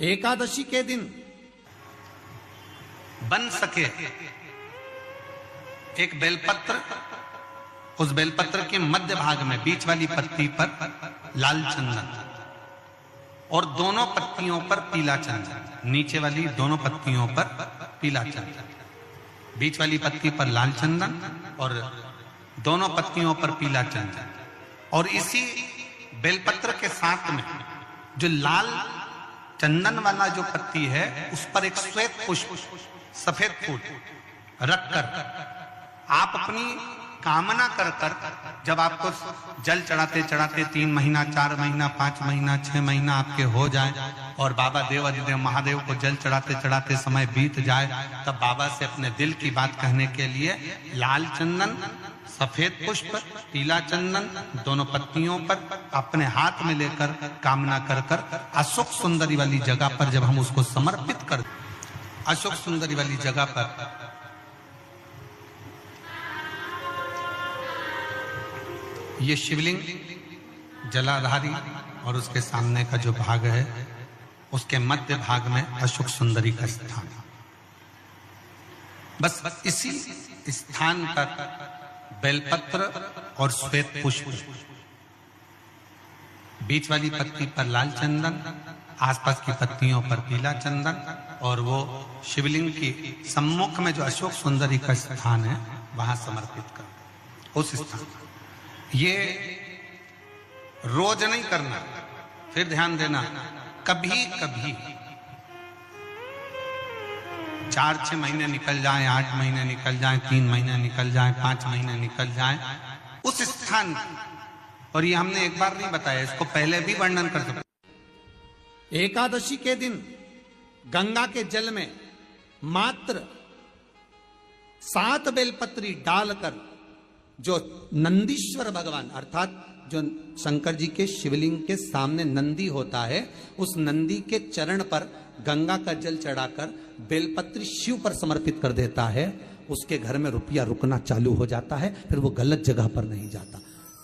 एकादशी के दिन बन सके एक बेलपत्र, उस बेलपत्र के मध्य भाग में बीच वाली पत्ती पर लाल चंदन और दोनों पत्तियों पर पीला चंदन, नीचे वाली दोनों पत्तियों पर पीला चंदन, बीच वाली पत्ती पर लाल चंदन और दोनों पत्तियों पर पीला चंदन। और इसी बेलपत्र के साथ में जो लाल चंदन वाला जो पत्ती है उस पर एक श्वेत पुष्प, सफेद फूल रखकर आप अपनी कामना कर कर, जब आपको जल चढ़ाते चढ़ाते 3 महीना, 4 महीना, 5 महीना, 6 महीना आपके हो जाए और बाबा देवाधिदेव महादेव को जल चढ़ाते चढ़ाते समय बीत जाए, तब बाबा से अपने दिल की बात कहने के लिए लाल चंदन, सफेद पुष्प, पीला चंदन दोनों पत्तियों पर अपने हाथ में लेकर कामना कर कर अशोक सुंदरी वाली जगह पर जब हम उसको समर्पित कर, अशोक सुंदरी वाली जगह पर ये शिवलिंग जलाधारी और उसके सामने का जो भाग है उसके मध्य भाग में अशोक सुंदरी का स्थान। बस इसी स्थान पर बेलपत्र और श्वेत पुष्प, बीच वाली पत्ती पर लाल चंदन, आसपास की पत्तियों पर पीला चंदन और वो शिवलिंग की सम्मुख में जो अशोक सुंदरी का स्थान है वहां समर्पित कर। उस स्थान ये रोज नहीं करना, फिर ध्यान देना, कभी कभी 4-6 महीने निकल जाएं, 8 महीने निकल जाएं, 3 महीने निकल जाएं, 5 महीने निकल जाएं उस स्थान, और ये हमने एक बार नहीं बताया, इसको पहले भी वर्णन कर सकते। एकादशी के दिन गंगा के जल में मात्र 7 बेलपत्री डालकर जो नंदीश्वर भगवान अर्थात जो शंकर जी के शिवलिंग के सामने नंदी होता है, उस नंदी के चरण पर गंगा का जल चढ़ाकर बेलपत्री शिव पर समर्पित कर देता है, उसके घर में रुपया रुकना चालू हो जाता है। फिर वो गलत जगह पर नहीं जाता,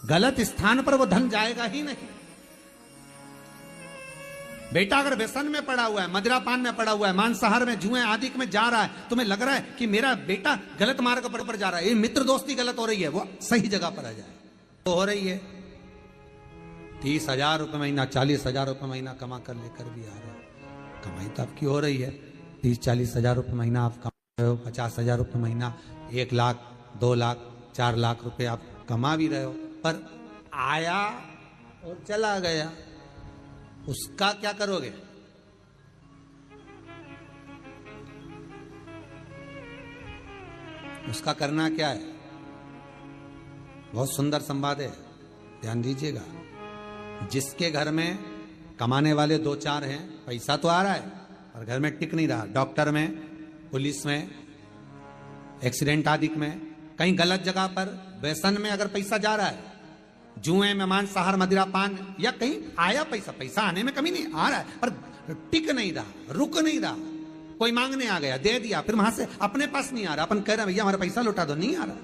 गलत स्थान पर वो धन जाएगा ही नहीं। बेटा अगर व्यसन में पड़ा हुआ है, मदिरा पान में पड़ा हुआ है, मांसाहार में, जुए आदि में जा रहा है, तुम्हें लग रहा है कि मेरा बेटा गलत मार्ग पर जा रहा है, ये मित्र दोस्ती गलत हो रही है, वो सही जगह पर आ जाए तो हो रही है। 30,000 रुपये महीना, 40,000 रुपये महीना कमा कर लेकर भी आ रहा है, कमाई तो आपकी हो रही है। 30-40 हजार रुपये महीना आप कमा रहे हो, 50,000 रुपये महीना, 1 लाख, 2 लाख, 4 लाख रुपए आप कमा भी रहे हो, पर आया और चला गया, उसका क्या करोगे? उसका करना क्या है? बहुत सुंदर संवाद है, ध्यान दीजिएगा। जिसके घर में कमाने वाले 2-4 हैं, पैसा तो आ रहा है पर घर में टिक नहीं रहा, डॉक्टर में, पुलिस में, एक्सीडेंट आदि में, कहीं गलत जगह पर व्यसन में अगर पैसा जा रहा है, जुए में, मांसाहार, मदिरा पान, या कहीं आया पैसा, पैसा आने में कमी नहीं, आ रहा है पर टिक नहीं रहा, रुक नहीं रहा, कोई मांगने आ गया, दे दिया, फिर वहां से अपने पास नहीं आ रहा, अपन कह रहे भैया हमारा पैसा लौटा दो, नहीं आ रहा।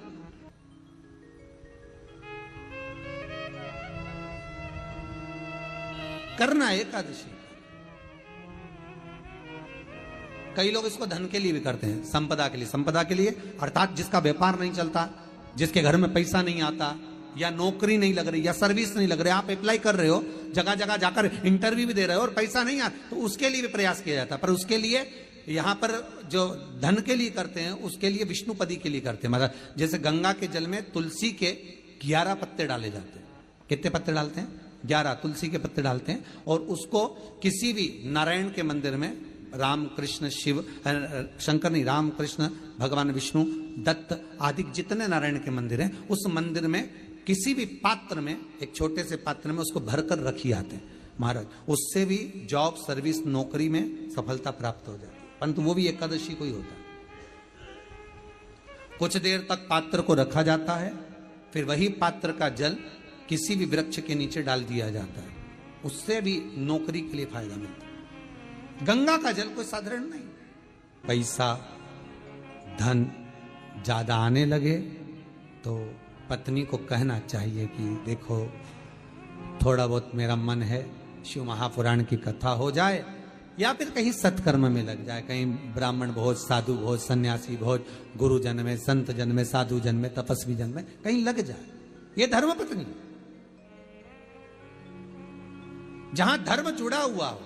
करना है एकादशी। कई लोग इसको धन के लिए भी करते हैं, संपदा के लिए, संपदा के लिए अर्थात जिसका व्यापार नहीं चलता, जिसके घर में पैसा नहीं आता, या नौकरी नहीं लग रही, या सर्विस नहीं लग रही, आप अप्लाई कर रहे हो, जगह जगह जाकर इंटरव्यू भी दे रहे हो और पैसा नहीं आता, तो उसके लिए भी प्रयास किया जाता है। पर उसके लिए यहां पर जो धन के लिए करते हैं, उसके लिए विष्णुपदी के लिए करते हैं। मतलब जैसे गंगा के जल में तुलसी के 11 पत्ते डाले जाते हैं। कितने पत्ते डालते हैं? 11 तुलसी के पत्ते डालते हैं, और उसको किसी भी नारायण के मंदिर में, राम कृष्ण शिव, शंकर नहीं, राम कृष्ण भगवान विष्णु, दत्त आदि जितने नारायण के मंदिर हैं, उस मंदिर में किसी भी पात्र में, एक छोटे से पात्र में उसको भरकर रखी आते हैं महाराज, उससे भी जॉब, सर्विस, नौकरी में सफलता प्राप्त हो जाती है। परंतु वो भी एकादशी को ही होता है। कुछ देर तक पात्र को रखा जाता है, फिर वही पात्र का जल किसी भी वृक्ष के नीचे डाल दिया जाता है, उससे भी नौकरी के लिए फायदा मिलता है। गंगा का जल कोई साधारण नहीं। पैसा, धन ज्यादा आने लगे तो पत्नी को कहना चाहिए कि देखो थोड़ा बहुत मेरा मन है, शिव महापुराण की कथा हो जाए या फिर कहीं सत्कर्म में लग जाए, कहीं ब्राह्मण भोज, साधु भोज, सन्यासी भोज, गुरु जन में, संत जन में, साधु जन में, तपस्वी जन में कहीं लग जाए। ये धर्म पत्नी, जहां धर्म जुड़ा हुआ हो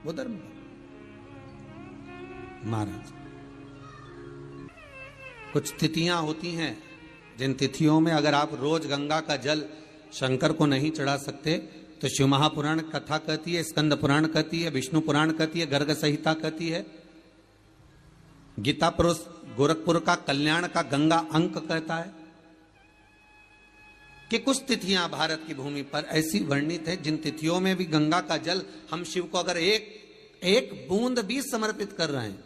वो धर्म। महाराज, कुछ तिथियां होती हैं जिन तिथियों में अगर आप रोज गंगा का जल शंकर को नहीं चढ़ा सकते तो शिव महापुराण कथा कहती है, स्कंद पुराण कहती है, विष्णु पुराण कहती है, गर्ग संहिता कहती है, गीता पुरुष गोरखपुर का कल्याण का गंगा अंक कहता है कि कुछ तिथियां भारत की भूमि पर ऐसी वर्णित है जिन तिथियों में भी गंगा का जल हम शिव को अगर एक बूंद भी समर्पित कर रहे हैं,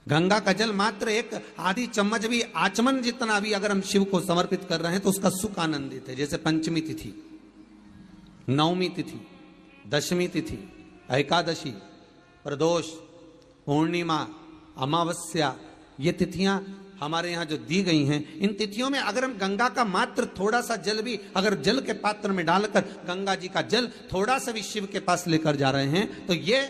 गंगा का जल मात्र एक आधी चम्मच भी, आचमन जितना भी अगर हम शिव को समर्पित कर रहे हैं तो उसका सुख आनंदित है। जैसे पंचमी तिथि, नवमी तिथि, दशमी तिथि, एकादशी, प्रदोष, पूर्णिमा, अमावस्या, ये तिथियां हमारे यहां जो दी गई हैं, इन तिथियों में अगर हम गंगा का मात्र थोड़ा सा जल भी अगर जल के पात्र में डालकर गंगा जी का जल थोड़ा सा भी शिव के पास लेकर जा रहे हैं तो ये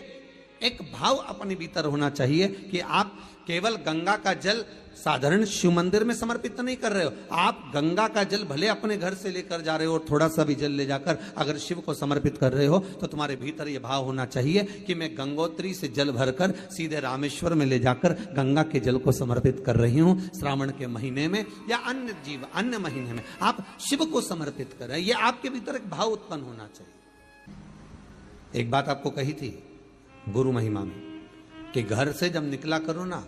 एक भाव अपने भीतर होना चाहिए कि आप केवल गंगा का जल साधारण शिव मंदिर में समर्पित नहीं कर रहे हो, आप गंगा का जल भले अपने घर से लेकर जा रहे हो और थोड़ा सा भी जल ले जाकर अगर शिव को समर्पित कर रहे हो तो तुम्हारे भीतर यह भाव होना चाहिए कि मैं गंगोत्री से जल भरकर सीधे रामेश्वर में ले जाकर गंगा के जल को समर्पित कर रही हूं। श्रावण के महीने में या अन्य महीने में आप शिव को समर्पित कर रहे हैं, यह आपके भीतर एक भाव उत्पन्न होना चाहिए। एक बात आपको कही थी गुरु महिमा में कि घर से जब निकला करो ना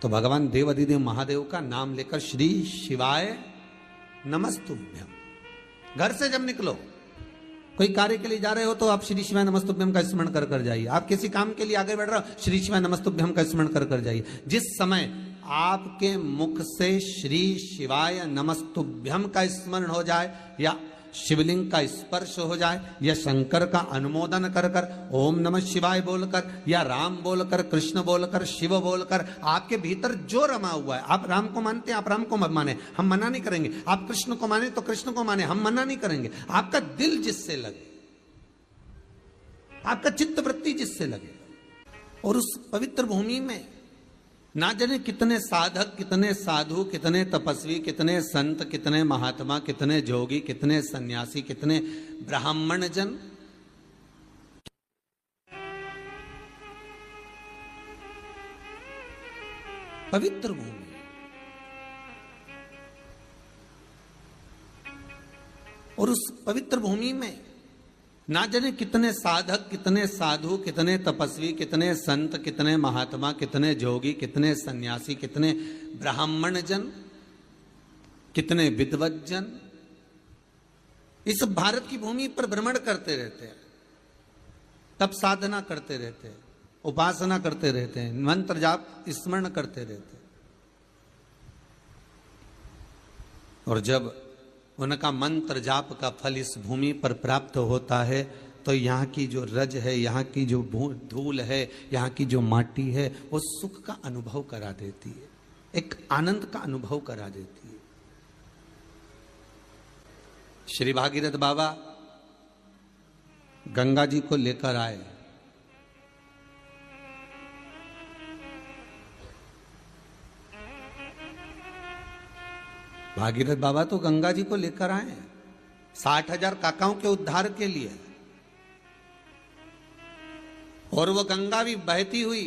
तो भगवान देव अधिदेव महादेव का नाम लेकर श्री शिवाय नमस्तुभ्यम। घर से जब निकलो, कोई कार्य के लिए जा रहे हो तो आप श्री शिवाय नमस्तुभ्यम का स्मरण कर कर जाइए। आप किसी काम के लिए आगे बढ़ रहे हो, श्री शिवाय नमस्तुभ्यम का स्मरण कर कर जाइए। जिस समय आपके मुख से श्री शिवाय नमस्तुभ्यम का स्मरण हो जाए या शिवलिंग का स्पर्श हो जाए या शंकर का अनुमोदन कर कर ओम नमः शिवाय बोलकर या राम बोलकर, कृष्ण बोलकर, शिव बोलकर, आपके भीतर जो रमा हुआ है, आप राम को मानते हैं आप राम को माने, हम मना नहीं करेंगे। आप कृष्ण को माने तो कृष्ण को माने, हम मना नहीं करेंगे। आपका दिल जिससे लगे, आपका चित्त वृत्ति जिससे लगे, और उस पवित्र भूमि में ना जाने कितने साधक, कितने साधु, कितने तपस्वी, कितने संत, कितने महात्मा, कितने जोगी, कितने सन्यासी, कितने ब्राह्मण जन पवित्र भूमि, और उस पवित्र भूमि में ना जाने कितने साधक, कितने साधु, कितने तपस्वी, कितने संत, कितने महात्मा, कितने जोगी, कितने सन्यासी, कितने ब्राह्मण जन, कितने विद्वत जन इस भारत की भूमि पर भ्रमण करते रहते हैं, तप साधना करते रहते हैं, उपासना करते रहते हैं, मंत्र जाप स्मरण करते रहते हैं। और जब उनका मंत्र जाप का फल इस भूमि पर प्राप्त होता है तो यहाँ की जो रज है, यहाँ की जो धूल है, यहाँ की जो माटी है, वो सुख का अनुभव करा देती है, एक आनंद का अनुभव करा देती है। श्री भागीरथ बाबा गंगा जी को लेकर आए। भागीरथ बाबा तो गंगा जी को लेकर आए 60,000 काकाओं के उद्धार के लिए, और वो गंगा भी बहती हुई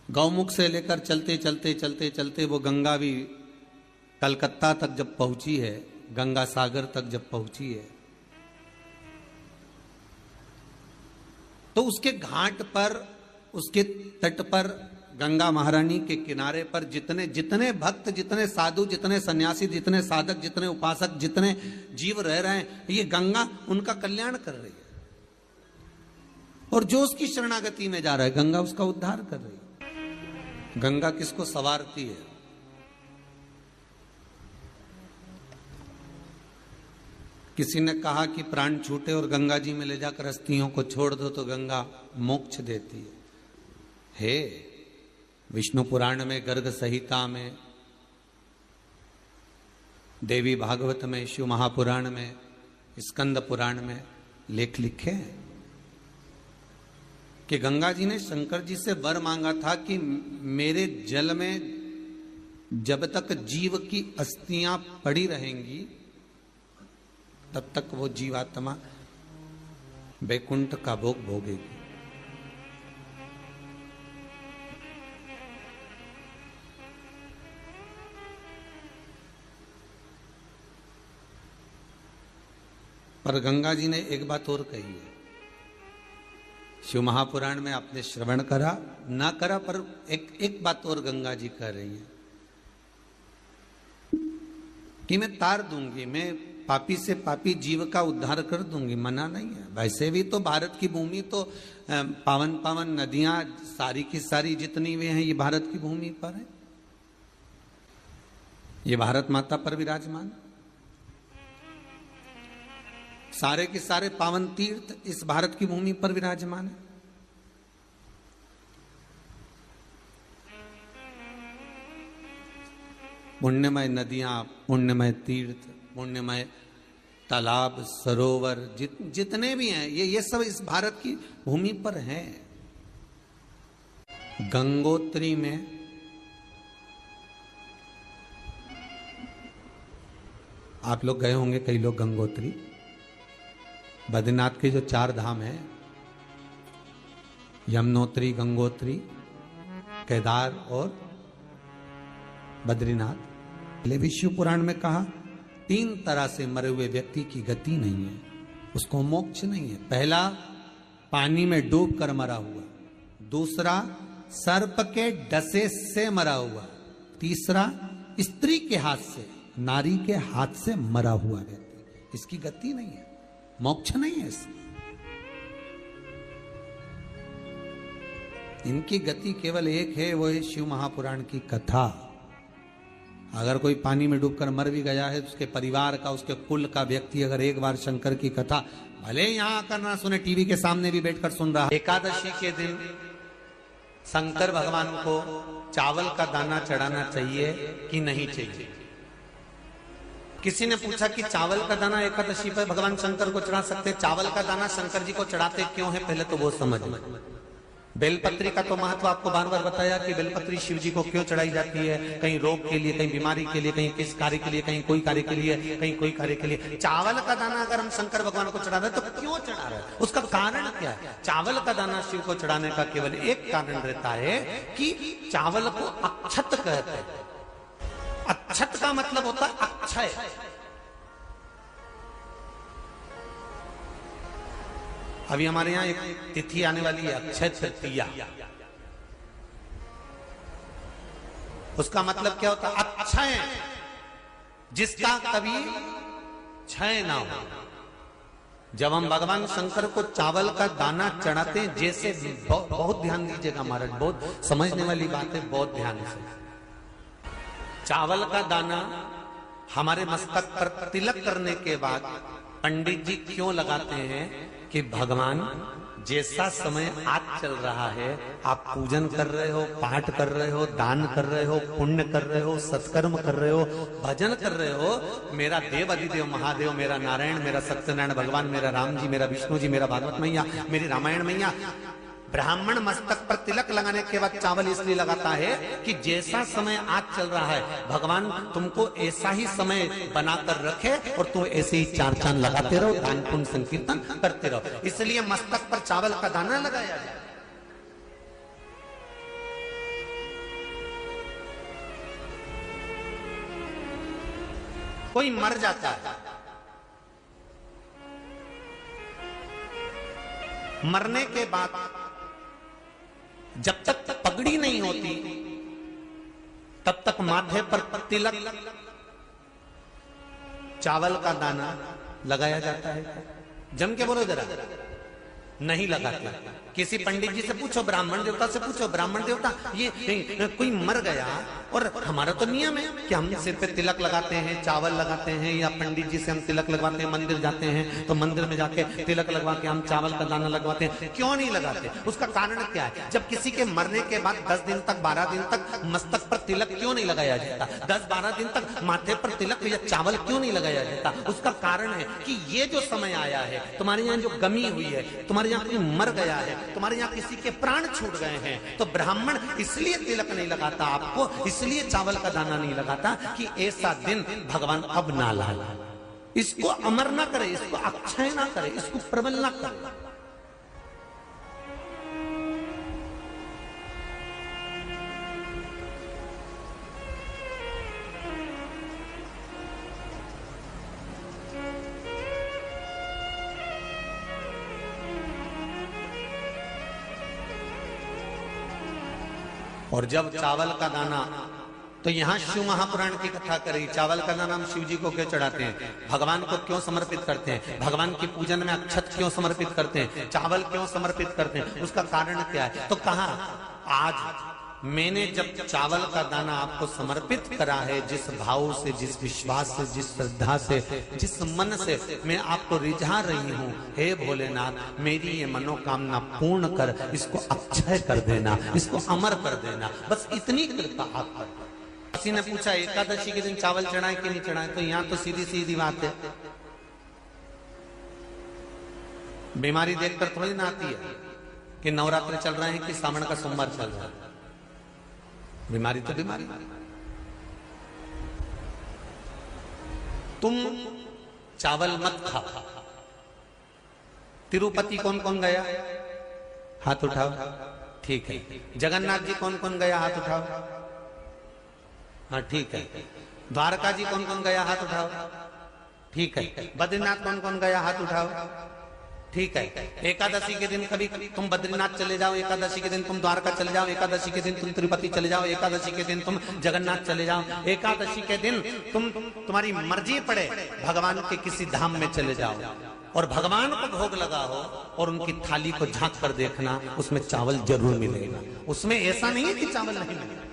गौमुख से लेकर चलते चलते चलते चलते वो गंगा भी कलकत्ता तक जब पहुंची है, गंगा सागर तक जब पहुंची है, तो उसके घाट पर, उसके तट पर, गंगा महारानी के किनारे पर जितने जितने भक्त, जितने साधु, जितने सन्यासी, जितने साधक, जितने उपासक, जितने जीव रह रहे हैं, ये गंगा उनका कल्याण कर रही है। और जो उसकी शरणागति में जा रहा है, गंगा उसका उद्धार कर रही है। गंगा किसको संवारती है? किसी ने कहा कि प्राण छूटे और गंगा जी में ले जाकर अस्थियों को छोड़ दो तो गंगा मोक्ष देती है। विष्णु पुराण में, गर्ग संहिता में, देवी भागवत में, शिव महापुराण में, स्कंद पुराण में लेख लिखे हैं कि गंगा जी ने शंकर जी से वर मांगा था कि मेरे जल में जब तक जीव की अस्थियां पड़ी रहेंगी तब तक वो जीवात्मा वैकुंठ का भोग भोगेगी। पर गंगा जी ने एक बात और कही है, शिव महापुराण में आपने श्रवण करा ना करा, पर एक बात और गंगा जी कह रही हैं कि मैं तार दूंगी, मैं पापी से पापी जीव का उद्धार कर दूंगी, मना नहीं है। वैसे भी तो भारत की भूमि तो पावन पावन नदियां सारी की सारी जितनी भी हैं ये भारत की भूमि पर है, ये भारत माता पर विराजमान, सारे के सारे पावन तीर्थ इस भारत की भूमि पर विराजमान है। पुण्यमय नदियां, पुण्यमय तीर्थ, पुण्यमय तालाब, सरोवर जितने भी हैं ये सब इस भारत की भूमि पर हैं। गंगोत्री में आप लोग गए होंगे, कई लोग गंगोत्री, बद्रीनाथ के जो 4 धाम हैं, यमुनोत्री, गंगोत्री, केदार और बद्रीनाथ। विष्णु पुराण में कहा 3 तरह से मरे हुए व्यक्ति की गति नहीं है, उसको मोक्ष नहीं है। पहला पानी में डूब कर मरा हुआ, दूसरा सर्प के डसे से मरा हुआ, तीसरा स्त्री के हाथ से, नारी के हाथ से मरा हुआ व्यक्ति, इसकी गति नहीं है, मोक्ष नहीं है इसमें। इनकी गति केवल एक है, वो है शिव महापुराण की कथा। अगर कोई पानी में डूबकर मर भी गया है तो उसके परिवार का, उसके कुल का व्यक्ति अगर एक बार शंकर की कथा भले यहां आकर ना सुने, टीवी के सामने भी बैठकर सुन रहा है। एकादशी के दिन शंकर भगवान को चावल का दाना चढ़ाना चाहिए कि नहीं चाहिए? किसी ने पूछा कि चावल का दाना एकादशी पर भगवान शंकर को चढ़ा सकते, चावल का दाना शंकर जी को चढ़ाते क्यों है, पहले तो वो समझ लें। बेलपत्री का तो महत्व आपको बार बार बताया कि बेलपत्री शिव जी को क्यों चढ़ाई जाती है, कहीं रोग के लिए, कहीं बीमारी के लिए, कहीं किस कार्य के लिए, कहीं कोई कार्य के लिए, कहीं कोई कार्य के लिए। चावल का दाना अगर हम शंकर भगवान को चढ़ा रहे तो क्यों चढ़ा रहे हैं, उसका कारण क्या है? चावल का दाना शिव को चढ़ाने का केवल एक कारण रहता है कि चावल को अक्षत कहते हैं। अक्षत का मतलब होता है अक्षय। अभी हमारे यहां एक तिथि आने वाली है, अक्षय तृतीया। उसका मतलब क्या होता है? अक्षय, जिसका कभी क्षय ना हो। जब हम भगवान शंकर को चावल का दाना चढ़ाते हैं, जैसे बहुत ध्यान दीजिएगा महाराज, बहुत समझने वाली बात है, बहुत ध्यान से। चावल का दाना हमारे मस्तक पर तिलक करने के बाद पंडित जी क्यों लगाते हैं कि भगवान जैसा समय आज चल रहा है, आप पूजन कर रहे हो, पाठ कर रहे हो, दान कर रहे हो, पुण्य कर रहे हो, सत्कर्म कर रहे हो, भजन कर रहे हो, मेरा देव अधिदेव महादेव, मेरा नारायण, मेरा सत्यनारायण भगवान, मेरा राम जी, मेरा विष्णु जी, मेरा भागवत मैया, मेरी रामायण मैया। ब्राह्मण मस्तक पर तिलक लगाने के बाद चावल इसलिए लगाता है कि जैसा समय आज चल रहा है, भगवान तुमको ऐसा ही समय बनाकर रखे और तुम ऐसे ही 4 चांद लगाते रहो, दान पुण्य संकीर्तन करते रहो। इसलिए मस्तक पर चावल का दाना लगाया जाए। कोई मर जाता है, मरने के बाद जब तक पगड़ी नहीं होती तब तक माथे पर तिलक, चावल का दाना लगाया जाता है। जम के बोलो जरा, नहीं लगाते। किसी पंडित जी से पूछो, ब्राह्मण देवता से पूछो, ब्राह्मण देवता ये कोई मर गया, और हमारा तो नियम है कि हम सिर पे तिलक लगाते हैं, चावल लगाते हैं, या पंडित जी से हम तिलक लगवाते हैं, मंदिर जाते हैं तो मंदिर में जाके तिलक लगवा के हम चावल का दाना लगवाते हैं। क्यों नहीं लगाते? उसका कारण क्या है? जब किसी के मरने के बाद 10 दिन तक, 12 दिन तक मस्तक पर तिलक क्यों नहीं लगाया जाता? 10-12 दिन तक माथे पर तिलक या चावल क्यों नहीं लगाया जाता? उसका कारण है कि ये जो समय आया है, तुम्हारे यहाँ जो गमी हुई है, तुम्हारे यहाँ कोई मर गया है, तुम्हारे यहाँ किसी के प्राण छूट गए हैं, तो ब्राह्मण इसलिए तिलक नहीं लगाता आपको, इसलिए चावल का दाना नहीं लगाता कि ऐसा दिन भगवान अब ना लाए, इसको अमर ना करे, इसको अक्षय ना करे, इसको प्रबल ना करे। और जब चावल का दाना, तो यहां शिव महापुराण की कथा करी, चावल का दाना हम शिव जी को क्यों चढ़ाते हैं, भगवान को क्यों समर्पित करते हैं, भगवान की पूजन में अक्षत क्यों समर्पित करते हैं, चावल क्यों समर्पित करते हैं, उसका कारण क्या है। तो कहा आज मैंने जब चावल का दाना आपको समर्पित करा है, जिस भाव से, जिस विश्वास से, जिस श्रद्धा से, जिस मन से मैं आपको रिझा रही हूं, हे भोलेनाथ मेरी ये मनोकामना पूर्ण कर, इसको अक्षय कर देना, इसको अमर कर देना, बस इतनी कृपा आप कर। किसी ने पूछा एकादशी के दिन चावल चढ़ाए कि नहीं चढ़ाए, तो यहां तो सीधी सीधी बात है, बीमारी देखकर थोड़ी ना आती है कि नवरात्र चल रहे हैं कि सावन का सोमवार चल रहा है, बीमारी तो बीमारी। तुम चावल मत खाओ। तिरुपति कौन कौन गया, हाथ उठाओ, ठीक है। जगन्नाथ जी कौन कौन गया, हाथ उठाओ, हाँ ठीक है। द्वारका जी कौन कौन गया, हाथ उठाओ, ठीक है। बद्रीनाथ कौन कौन गया, हाथ उठाओ, ठीक है। एकादशी के दिन कभी तुम बद्रीनाथ चले जाओ, एकादशी के दिन तुम द्वारका चले जाओ, एकादशी के दिन तुम तिरुपति चले जाओ, एकादशी के दिन तुम जगन्नाथ चले जाओ, एकादशी के दिन तुम्हारी मर्जी पड़े भगवान के किसी धाम में चले जाओ और भगवान को भोग लगाओ और उनकी थाली को झांक कर देखना, उसमें चावल जरूर मिलेगा, उसमें ऐसा नहीं है कि चावल नहीं मिलेगा।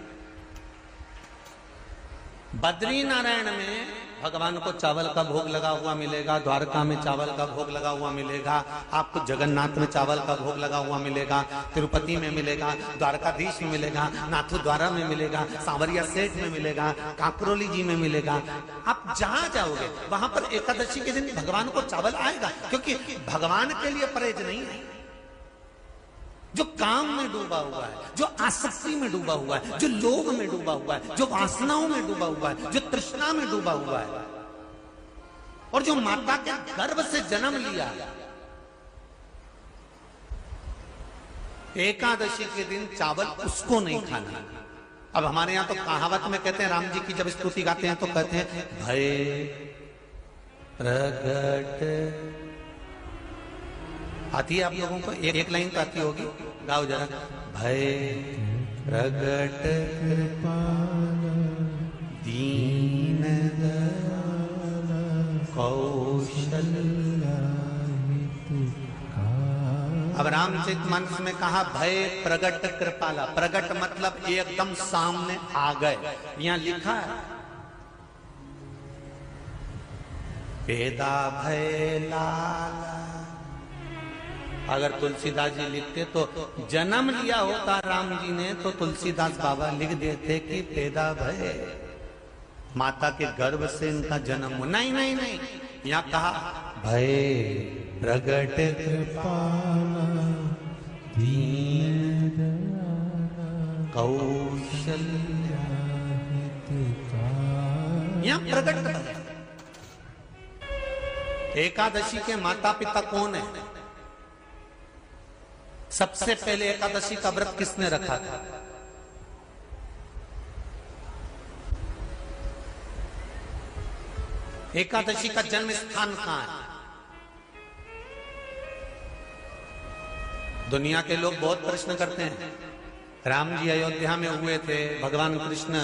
बद्री नारायण में भगवान को चावल का भोग लगा हुआ मिलेगा, द्वारका में चावल का भोग लगा हुआ मिलेगा, आपको जगन्नाथ में चावल का भोग लगा हुआ मिलेगा, तिरुपति में मिलेगा, द्वारकाधीश में मिलेगा, नाथद्वारा में मिलेगा, सांवरिया सेठ में मिलेगा, काकरोली जी में मिलेगा। आप जहां जाओगे वहां पर एकादशी के दिन भगवान को चावल आएगा, क्योंकि भगवान के लिए परहेज नहीं है। जो काम में डूबा हुआ है, जो आसक्ति में डूबा हुआ है, जो लोभ में डूबा हुआ है, जो वासनाओं में डूबा हुआ है, जो तृष्णा में डूबा हुआ है, और जो माता के गर्भ से जन्म लिया, एकादशी के दिन चावल उसको नहीं खाना। अब हमारे यहां तो कहावत में कहते हैं, राम जी की जब स्तुति गाते हैं तो कहते हैं भय प्रगट, आती है आप लोगों को, एक लाइन तो आती होगी, गाओ जरा। भय प्रगट दीन कौशल्या। अब रामचरितमानस में कहा भय प्रगट कृपाला, प्रगट मतलब एकदम सामने आ गए। यहां लिखा है पेदा भय लाला। अगर तुलसीदास जी लिखते तो जन्म लिया होता राम जी ने, तो तुलसीदास बाबा लिख देते कि पैदा भय, माता के गर्भ से इनका जन्म। नहीं नहीं नहीं, यहाँ कहा भय प्रगट कृपाला दीन कौशल्या। यहाँ प्रगट भय। एकादशी के माता पिता कौन है? सबसे पहले एकादशी का व्रत किसने रखा था? एकादशी का जन्म स्थान कहां है? दुनिया के लोग बहुत प्रश्न करते हैं, राम जी अयोध्या में हुए थे, भगवान कृष्ण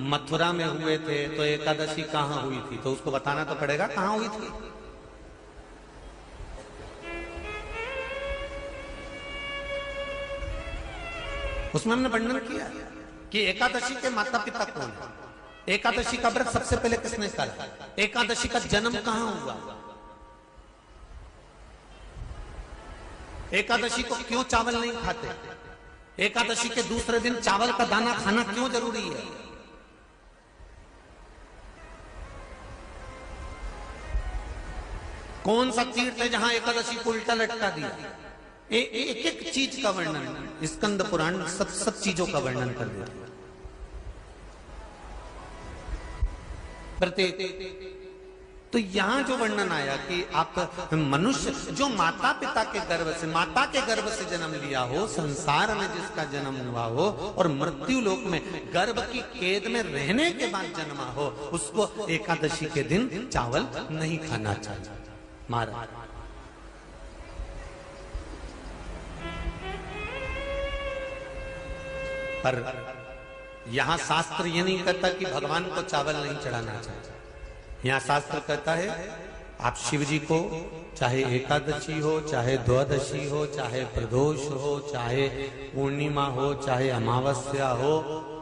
मथुरा में हुए थे, तो एकादशी कहां हुई थी? तो उसको बताना तो पड़ेगा कहां हुई थी। उसमें हमने वर्णन किया कि एकादशी के माता पिता कौन है, एकादशी का व्रत सबसे पहले किसने करा, एकादशी का जन्म कहां हुआ, एकादशी को क्यों चावल नहीं खाते, एकादशी के दूसरे दिन चावल का दाना खाना क्यों जरूरी है। कौन सा तीर्थ है जहां एकादशी को उल्टा लटका दिया? एक एक चीज का वर्णन स्कंद पुराण सब चीजों का वर्णन कर देता है। प्रत्येक तो यहां जो वर्णन आया कि आप मनुष्य जो माता पिता के गर्भ से माता के गर्भ से जन्म लिया हो, संसार में जिसका जन्म हुआ हो और मृत्यु लोक में गर्भ की कैद में रहने के बाद जन्मा हो, उसको एकादशी के दिन चावल नहीं खाना चाहिए। महाराज पर यहां शास्त्र ये नहीं कहता कि भगवान को चावल नहीं चढ़ाना चाहिए। यहाँ शास्त्र कहता है आप शिव जी को चाहे एकादशी हो, चाहे द्वादशी हो, चाहे प्रदोष हो, चाहे पूर्णिमा हो, चाहे अमावस्या हो,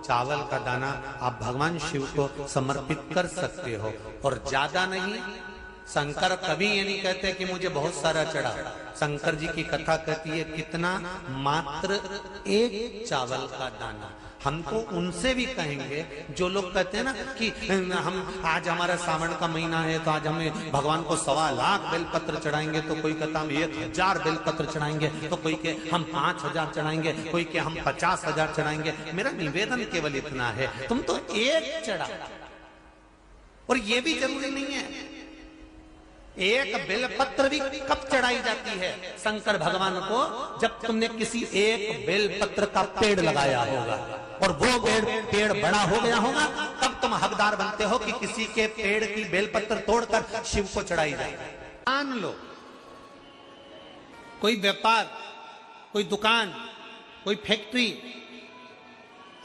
चावल का दाना आप भगवान शिव को समर्पित कर सकते हो। और ज्यादा नहीं, शंकर कभी ये नहीं कहते कि मुझे बहुत सारा चढ़ा। शंकर जी की कथा कहती है कितना, मात्र एक चावल का दाना। हम तो उनसे भी कहेंगे जो लोग कहते हैं ना कि हम आज हमारा सावन का महीना है तो आज हमें भगवान को 1.25 लाख बेलपत्र चढ़ाएंगे, तो कोई कहता हम 1000 बेलपत्र चढ़ाएंगे, तो कोई के हम 5000 चढ़ाएंगे, कोई के हम 50,000 चढ़ाएंगे। मेरा निवेदन केवल इतना है, तुम तो एक चढ़ा। और ये भी जरूरी नहीं है एक बेलपत्र भी कब चढ़ाई जाती है शंकर भगवान को, जब तुमने किसी एक बेलपत्र का पेड़ लगाया होगा और वो पेड़ बड़ा हो गया होगा, तब तुम हकदार बनते हो कि किसी के पेड़ की बेलपत्र तोड़कर शिव को चढ़ाई जाए। मान लो कोई व्यापार, कोई दुकान, कोई फैक्ट्री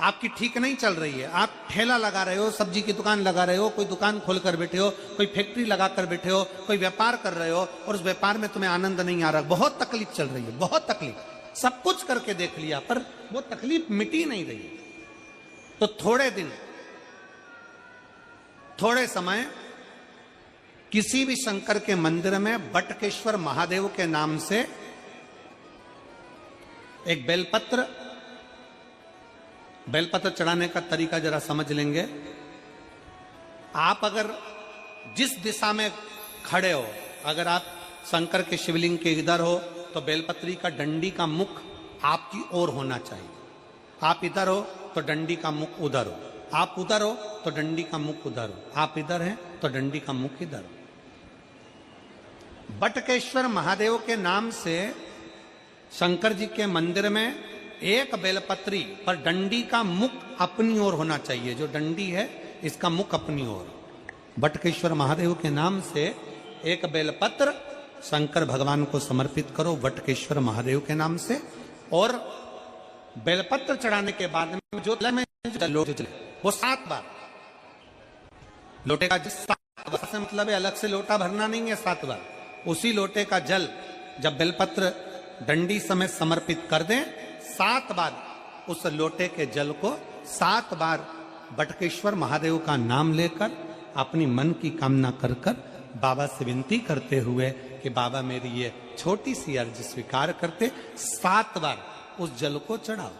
आपकी ठीक नहीं चल रही है, आप ठेला लगा रहे हो, सब्जी की दुकान लगा रहे हो, कोई दुकान खोल कर बैठे हो, कोई फैक्ट्री लगा कर बैठे हो, कोई व्यापार कर रहे हो और उस व्यापार में तुम्हें आनंद नहीं आ रहा, बहुत तकलीफ चल रही है, बहुत तकलीफ, सब कुछ करके देख लिया पर वो तकलीफ मिटी नहीं रही। तो थोड़े दिन, थोड़े समय किसी भी शंकर के मंदिर में बटकेश्वर महादेव के नाम से एक बेलपत्र चढ़ाने का तरीका जरा समझ लेंगे। आप अगर जिस दिशा में खड़े हो, अगर आप शंकर के शिवलिंग के इधर हो तो बेलपत्री का डंडी का मुख आपकी ओर होना चाहिए। आप इधर हो तो डंडी का मुख उधर हो, आप उधर हो तो डंडी का मुख उधर हो, आप इधर हैं तो डंडी का मुख इधर हो। बटकेश्वर महादेव के नाम से शंकर जी के मंदिर में एक बेलपत्री पर डंडी का मुख अपनी ओर होना चाहिए। जो डंडी है इसका मुख अपनी ओर। बटकेश्वर महादेव के नाम से एक बेलपत्र शंकर भगवान को समर्पित करो बटकेश्वर महादेव के नाम से। और बेलपत्र चढ़ाने के बाद में जो लोटे वो 7 बार, लोटे का जल 7 बार से मतलब है अलग से लोटा भरना नहीं है, 7 बार उसी लोटे का जल जब बेलपत्र डंडी समेत समर्पित कर दें, 7 बार उस लोटे के जल को 7 बार बटकेश्वर महादेव का नाम लेकर अपनी मन की कामना कर कर बाबा से विनती करते हुए कि बाबा मेरी ये छोटी सी अर्ज स्वीकार करते, 7 बार उस जल को चढ़ाओ।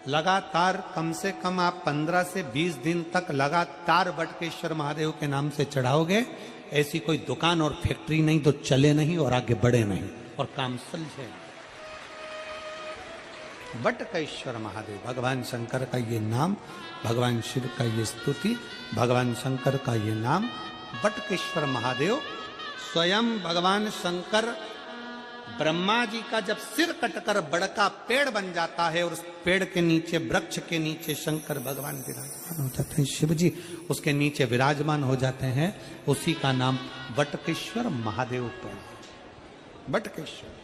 लगातार कम से कम आप 15 से 20 दिन तक लगातार बटकेश्वर महादेव के नाम से चढ़ाओगे। ऐसी कोई दुकान और फैक्ट्री नहीं तो चले नहीं और आगे बढ़े नहीं और काम सुलझे। बटकेश्वर महादेव, भगवान शंकर का ये नाम, भगवान शिव का ये स्तुति, भगवान शंकर का ये नाम बटकेश्वर महादेव। स्वयं भगवान शंकर ब्रह्मा जी का जब सिर कटकर बड़का पेड़ बन जाता है और उस पेड़ के नीचे, वृक्ष के नीचे शंकर भगवान विराजमान हो जाते हैं, शिव जी उसके नीचे विराजमान हो जाते हैं, उसी का नाम बटकेश्वर महादेव पड़ा। बटकेश्वर